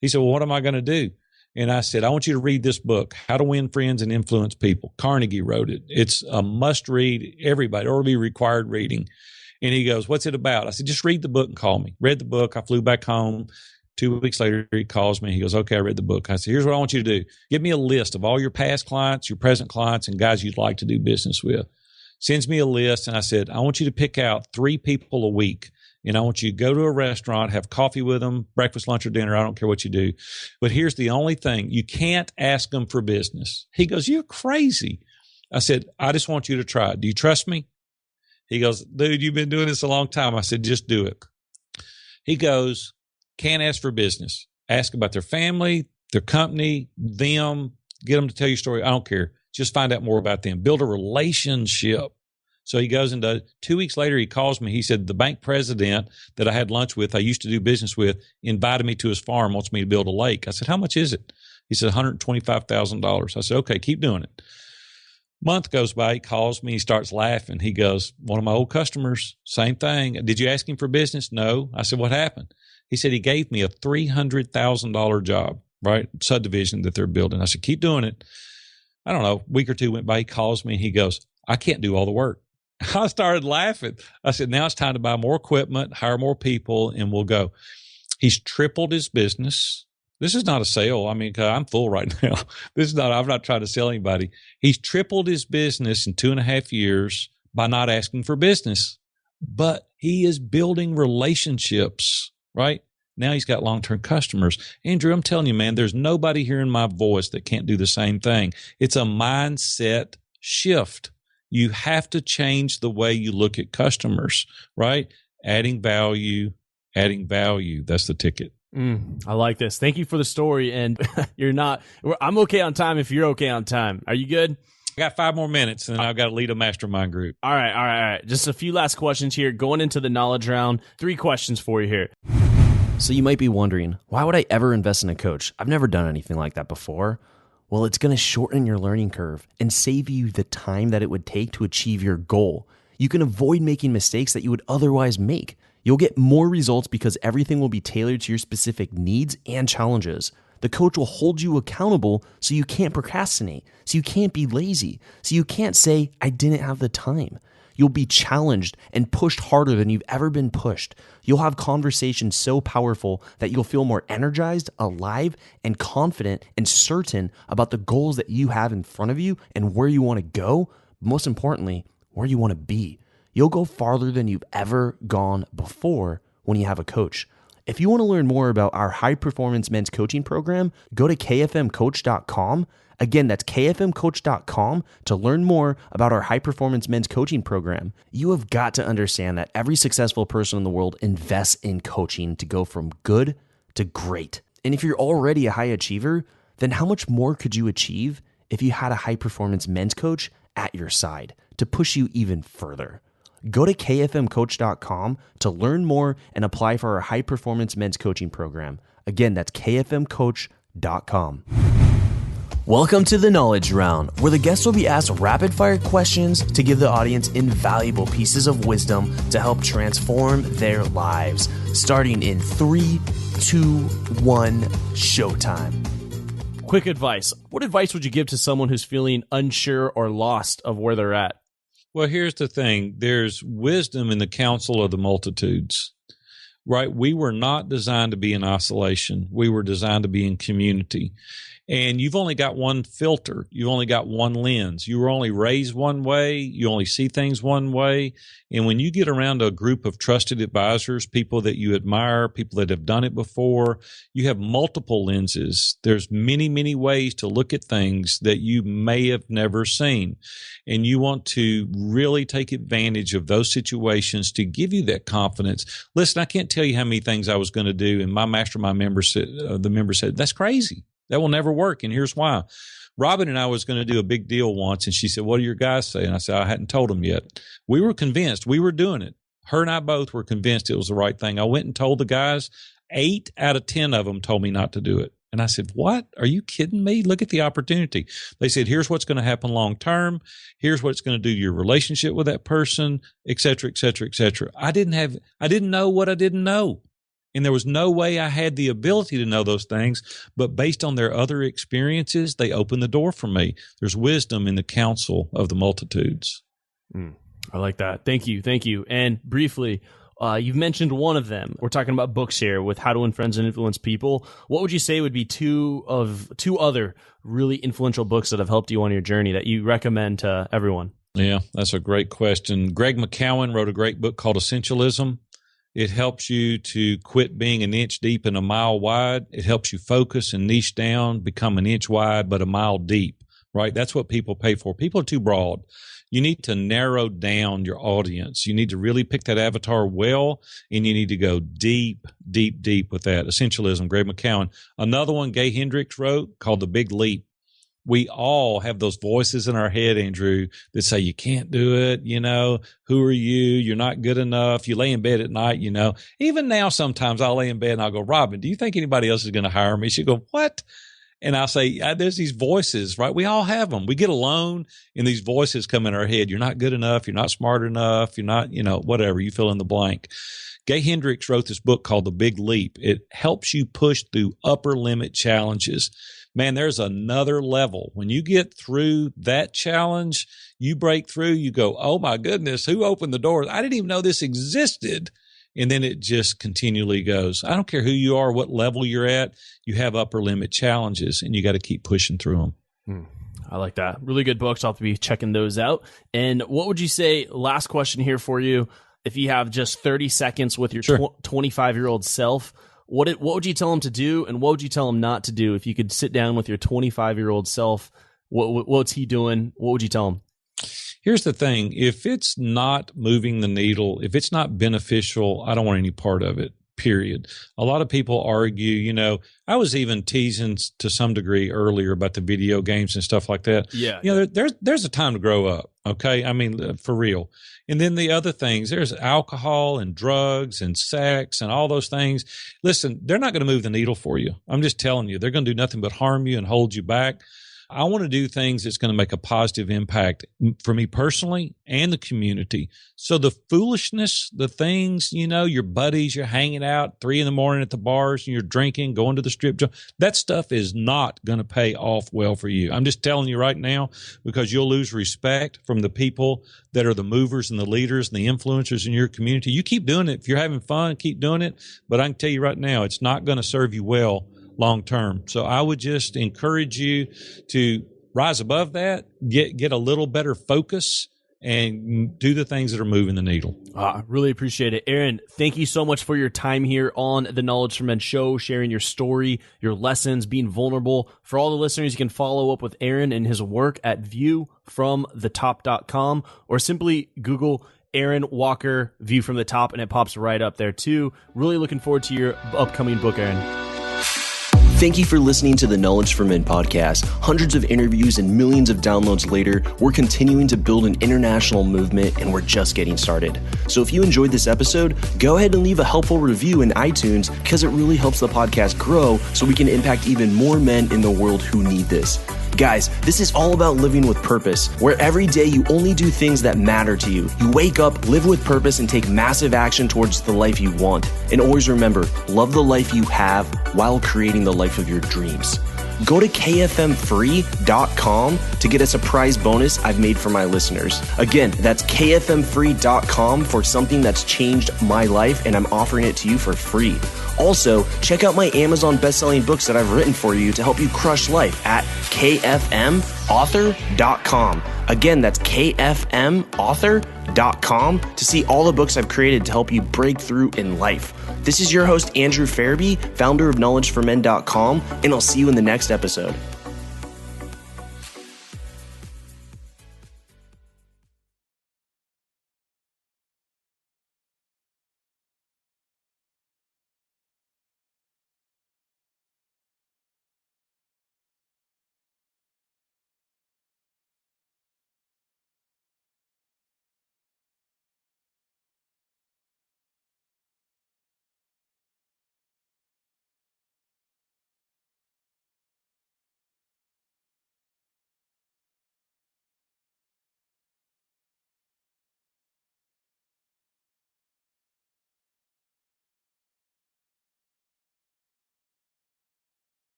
He said, well, what am I going to do? And I said, I want you to read this book, How to Win Friends and Influence People. Carnegie wrote it. It's a must read. Everybody, or it'll be required reading. And he goes, what's it about? I said, just read the book and call me. Read the book. I flew back home. 2 weeks later, he calls me. He goes, okay, I read the book. I said, here's what I want you to do. Give me a list of all your past clients, your present clients, and guys you'd like to do business with. Sends me a list, and I said, I want you to pick out 3 people a week, and I want you to go to a restaurant, have coffee with them, breakfast, lunch, or dinner. I don't care what you do. But here's the only thing. You can't ask them for business. He goes, you're crazy. I said, I just want you to try it. Do you trust me? He goes, dude, you've been doing this a long time. I said, just do it. He goes, can't ask for business. Ask about their family, their company, them, get them to tell your story. I don't care. Just find out more about them. Build a relationship. So he goes and does. 2 weeks later, he calls me. He said, the bank president that I had lunch with, I used to do business with, invited me to his farm, wants me to build a lake. I said, how much is it? He said, $125,000. I said, okay, keep doing it. Month goes by. He calls me. He starts laughing. He goes, one of my old customers, same thing. Did you ask him for business? No. I said, what happened? He said, he gave me a $300,000 job, right? Subdivision that they're building. I said, keep doing it. I don't know, a week or two went by. He calls me. He goes, I can't do all the work. I started laughing. I said, now it's time to buy more equipment, hire more people, and we'll go. He's tripled his business. This is not a sale. I mean, I'm full right now. I'm not trying to sell anybody. He's tripled his business in 2.5 years by not asking for business. But he is building relationships, right? Now he's got long-term customers. Andrew, I'm telling you, man, there's nobody hearing my voice that can't do the same thing. It's a mindset shift. You have to change the way you look at customers, right? Adding value. That's the ticket. I like this. Thank you for the story. And I'm okay on time if you're okay on time. Are you good? I got 5 more minutes, and then I've got to lead a mastermind group. All right. Just a few last questions here. Going into the knowledge round, 3 questions for you here. So you might be wondering, why would I ever invest in a coach? I've never done anything like that before. Well, it's going to shorten your learning curve and save you the time that it would take to achieve your goal. You can avoid making mistakes that you would otherwise make. You'll get more results because everything will be tailored to your specific needs and challenges. The coach will hold you accountable so you can't procrastinate, so you can't be lazy, so you can't say, I didn't have the time. You'll be challenged and pushed harder than you've ever been pushed. You'll have conversations so powerful that you'll feel more energized, alive, and confident and certain about the goals that you have in front of you and where you want to go, but most importantly, where you want to be. You'll go farther than you've ever gone before when you have a coach. If you want to learn more about our high performance men's coaching program, go to kfmcoach.com. Again, that's kfmcoach.com to learn more about our high performance men's coaching program. You have got to understand that every successful person in the world invests in coaching to go from good to great. And if you're already a high achiever, then how much more could you achieve if you had a high performance men's coach at your side to push you even further? Go to kfmcoach.com to learn more and apply for our high performance men's coaching program. Again, that's kfmcoach.com. Welcome to the Knowledge Round, where the guests will be asked rapid-fire questions to give the audience invaluable pieces of wisdom to help transform their lives. Starting in 3, 2, 1, showtime. Quick advice. What advice would you give to someone who's feeling unsure or lost of where they're at? Well, here's the thing. There's wisdom in the counsel of the multitudes, right? We were not designed to be in isolation. We were designed to be in community. And you've only got one filter. You've only got one lens. You were only raised one way. You only see things one way. And when you get around a group of trusted advisors, people that you admire, people that have done it before, you have multiple lenses. There's many, many ways to look at things that you may have never seen. And you want to really take advantage of those situations to give you that confidence. Listen, I can't tell you how many things I was going to do. And my mastermind members, the member said, that's crazy. That will never work. And here's why. Robin and I was going to do a big deal once. And she said, what do your guys say? And I said, I hadn't told them yet. We were convinced we were doing it. Her and I both were convinced it was the right thing. I went and told the guys. 8 out of 10 of them told me not to do it. And I said, what? Are you kidding me? Look at the opportunity. They said, here's what's going to happen long term. Here's what it's going to do to your relationship with that person, et cetera, et cetera, et cetera. I didn't know what I didn't know. And there was no way I had the ability to know those things, but based on their other experiences, they opened the door for me. There's wisdom in the counsel of the multitudes. I like that. Thank you. And briefly, you've mentioned one of them. We're talking about books here with How to Win Friends and Influence People. What would you say would be two other really influential books that have helped you on your journey that you recommend to everyone? Yeah, that's a great question. Greg McKeown wrote a great book called Essentialism. It helps you to quit being an inch deep and a mile wide. It helps you focus and niche down, become an inch wide but a mile deep, right? That's what people pay for. People are too broad. You need to narrow down your audience. You need to really pick that avatar well, and you need to go deep, deep, deep with that. Essentialism, Greg McKeown. Another one Gay Hendricks wrote called The Big Leap. We all have those voices in our head, Andrew, that say, you can't do it. You know, who are you? You're not good enough. You lay in bed at night, you know. Even now, sometimes I'll lay in bed and I'll go, Robin, do you think anybody else is going to hire me? She'll go, what? And I'll say, there's these voices, right? We all have them. We get alone and these voices come in our head. You're not good enough. You're not smart enough. You're not, whatever. You fill in the blank. Gay Hendricks wrote this book called The Big Leap. It helps you push through upper limit challenges. Man, there's another level. When you get through that challenge, you break through, you go, oh my goodness, who opened the doors? I didn't even know this existed. And then it just continually goes. I don't care who you are, what level you're at, you have upper limit challenges and you got to keep pushing through them. I like that. Really good books. I'll have to be checking those out. And what would you say, last question here for you, if you have just 30 seconds with your 25-year-old self, what would you tell them to do, and what would you tell them not to do? If you could sit down with your 25-year-old self, what's he doing? What would you tell him? Here's the thing. If it's not moving the needle, if it's not beneficial, I don't want any part of it, period. A lot of people argue, I was even teasing to some degree earlier about the video games and stuff like that. Yeah. There's a time to grow up. Okay. I mean, for real. And then the other things, there's alcohol and drugs and sex and all those things. Listen, they're not going to move the needle for you. I'm just telling you, they're going to do nothing but harm you and hold you back. I want to do things that's going to make a positive impact for me personally and the community. So the foolishness, the things, your buddies, you're hanging out 3 a.m. at the bars and you're drinking, going to the strip joint, that stuff is not going to pay off well for you. I'm just telling you right now, because you'll lose respect from the people that are the movers and the leaders and the influencers in your community. You keep doing it. If you're having fun, keep doing it. But I can tell you right now, it's not going to serve you well long term. So I would just encourage you to rise above that, get a little better focus, and do the things that are moving the needle. Really appreciate it. Aaron, thank you so much for your time here on the Knowledge for Men show, sharing your story, your lessons, being vulnerable. For all the listeners, you can follow up with Aaron and his work at viewfromthetop.com, or simply Google Aaron Walker View from the Top, and it pops right up there too. Really looking forward to your upcoming book, Aaron. Thank you for listening to the Knowledge for Men podcast. Hundreds of interviews and millions of downloads later, we're continuing to build an international movement, and we're just getting started. So if you enjoyed this episode, go ahead and leave a helpful review in iTunes, because it really helps the podcast grow so we can impact even more men in the world who need this. Guys, this is all about living with purpose, where every day you only do things that matter to you. You wake up, live with purpose, and take massive action towards the life you want. And always remember, love the life you have while creating the life of your dreams. Go to kfmfree.com to get a surprise bonus I've made for my listeners. Again, that's kfmfree.com for something that's changed my life, and I'm offering it to you for free. Also, check out my Amazon best-selling books that I've written for you to help you crush life at kfmauthor.com. Again, that's kfmauthor.com to see all the books I've created to help you break through in life. This is your host, Andrew Farabee, founder of knowledgeformen.com, and I'll see you in the next episode.